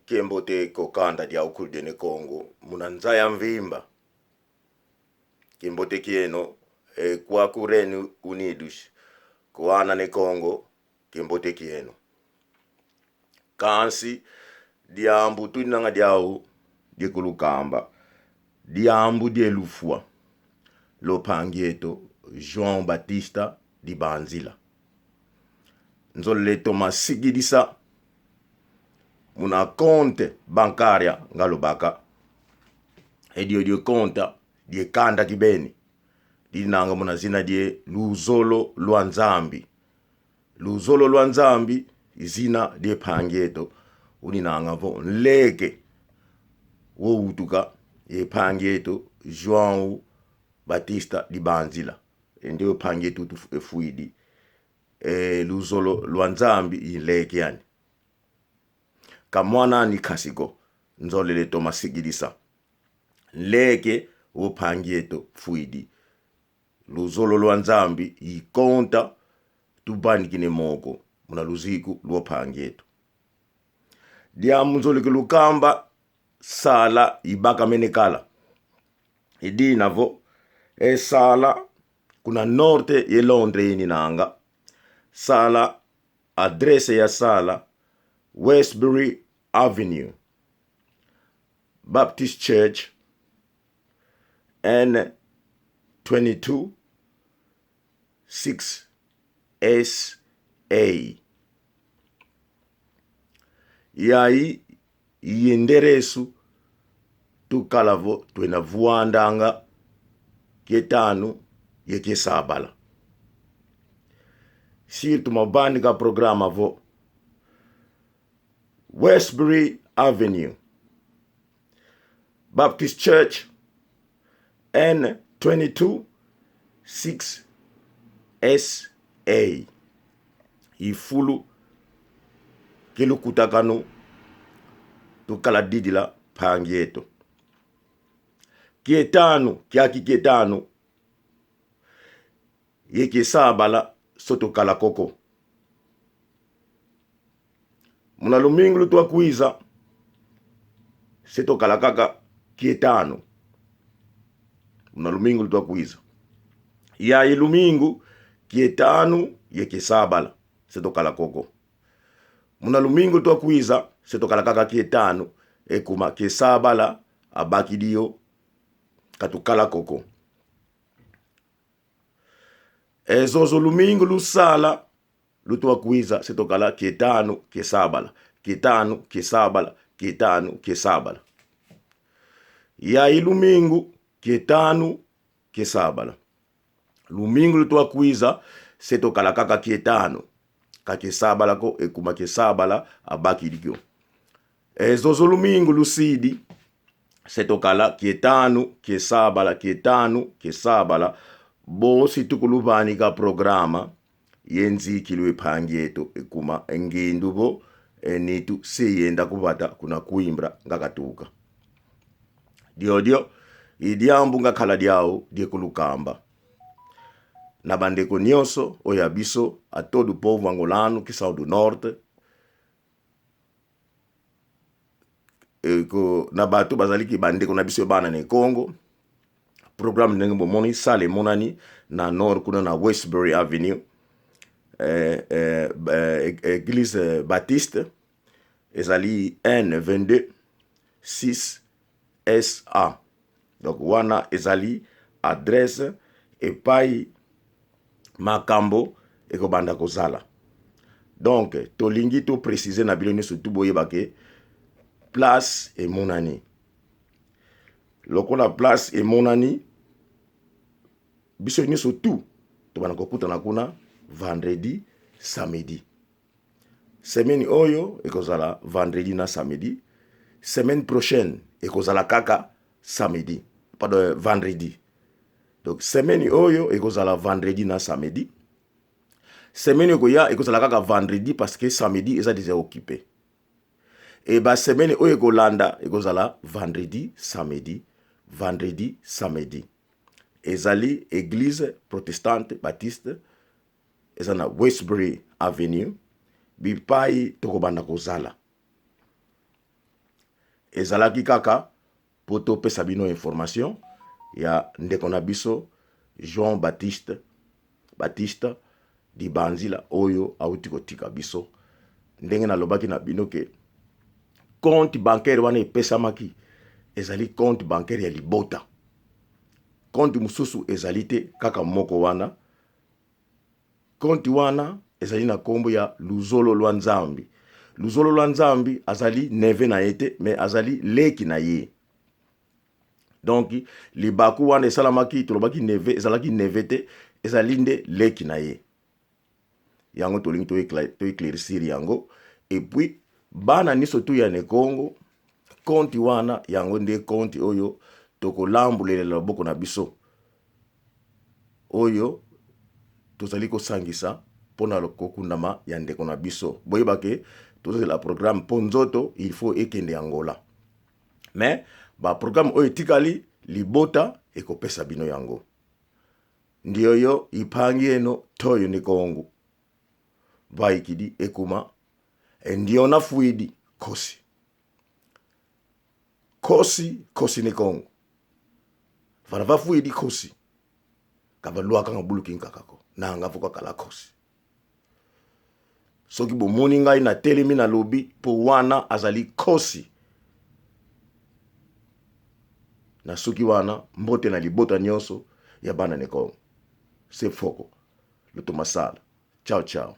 kiembote kokanda dia ukulde ne Kongo munanza ya mvimba kiembote kieno kwa kurenu unidos kuana ne Kongo kiembote kieno kansi diambu tunanga diao dikulukamba diambu dielufua lopangieto João Batista di Banzila nzoleto masigidisa muna konte bancaria ngalobaka edio konta die kanda kibeni dinanga muna zina die luzolo lwanzambi izina die pangieto uninanga vo nleke wo utuka e pangieto João Batista di Banzila ndio pangieto fuidi luzolo lwanzambi ileke yani kamwana ni kasigo nzolele to masigidisa leke upangieto fuidi luzolo lwanzambi ikonta tubani kine moko muna luziku lwopangieto dia mzoleke lukamba sala ibaka menekala idi navo sala kuna norte ye Londres ni nanga sala adrese ya sala Westbury Avenue Baptist Church N22 6SA yai yenderesu tukalavo twena vuandanga ketanu yeke sabala sirtu mabandi ka programa vo Westbury Avenue Baptist Church N22 6SA ifulu kelu kutakanu tukala didila pangieto kietanu yeke sabala soto kala koko muna lumingu lutua kuiza seto kala kaka kietanu muna lumingu lutua kuiza ya ilumingu kietanu yeke sabala seto kala koko muna lumingu lutua kuiza seto kala kaka kietanu ekuma kesabala abakidio katukala koko ezozo lumingu lusala lutua kuiza setokala ketanu kesabala ya ilumingu ketanu kesabala lumingu lutua kuiza setokala kaka ketanu kakesabala ko ekuma kesabala abakidio ezozo lumingu lusidi setokala ketanu kesabala bosi tukulubani ka programa yenzi kilwe pangieto ekuma engindubo enitu seyenda kubata kuna kuimbra ngakatuka dio idiambu ngakhala diao diekulukamba na bandeko nyoso oyabiso a todo o povo angolano que são do norte na batu bazali ki bandeko na biso bana ne Congo programme ndenge bomoni sale monani na nord kuna na Westbury Avenue Église Baptiste ezali N22 6SA donc wana ezali adresse epai makambo ekobanda kozala donc tolingi to préciser na biloni surtout boyeba ke place emonani lokola place emonani biso nyonso tout tobana kokutana kuna vendredi samedi semaine oyo ekozala vendredi na samedi semaine prochaine ekozala kaka samedi pardon vendredi donc semaine oyo ekozala vendredi na samedi semaine okoya ekozala kaka vendredi parce que samedi eza déjà occupé et ba semaine oyo ekolanda ekozala vendredi samedi ezali église protestante baptiste eza na Westbury Avenue bipai tokobanda kozala ezalaki kaka po topesa bino information ya ndeko na biso Jean Baptiste Dibanzila oyo auti kotika biso. Ndenge nalobaki na bino ke compte bancaire wana epesamaki ezali compte bancaire ya libota. Compte mususu ezali te kaka moko wana. Compte wana ezali na kombo ya Luzolo lwa Nzambi. Luzolo lwa Nzambi azali neve na ete, mais azali leki na ye. Donc libaku wana esalamaki tolobaki neve, ezalaki neve te, ezali nde leki na ye. Yango tolingi to éclaircir yango. Et puis bana niso tu ya ne Congo, compte wana yango nde compte oyo toko lambulela loboko na biso. Oyo tozali kosangisa pona kokundama ya ndeko na biso. Boyeba ke tozali la programme ponzoto il faut ekende Angola. Mais ba programme oyo tikali libota ekopesa bino yango. Ndiyo yo ipangi eno toyo ni Kongo. Baikidi ekuma ndiyo na fuidi kosi. Kosi ni Kongo. Vanava fuidi kosi. Kabalua kanga buluki nkakako. Na ngafuka kala kosi. Soki bomoni ngai na telemi na lobi po wana azali kosi. Na soki wana mbote na libota nyonso ya bana ne Kongo. C'est Foko. Luto Masala. Ciao ciao.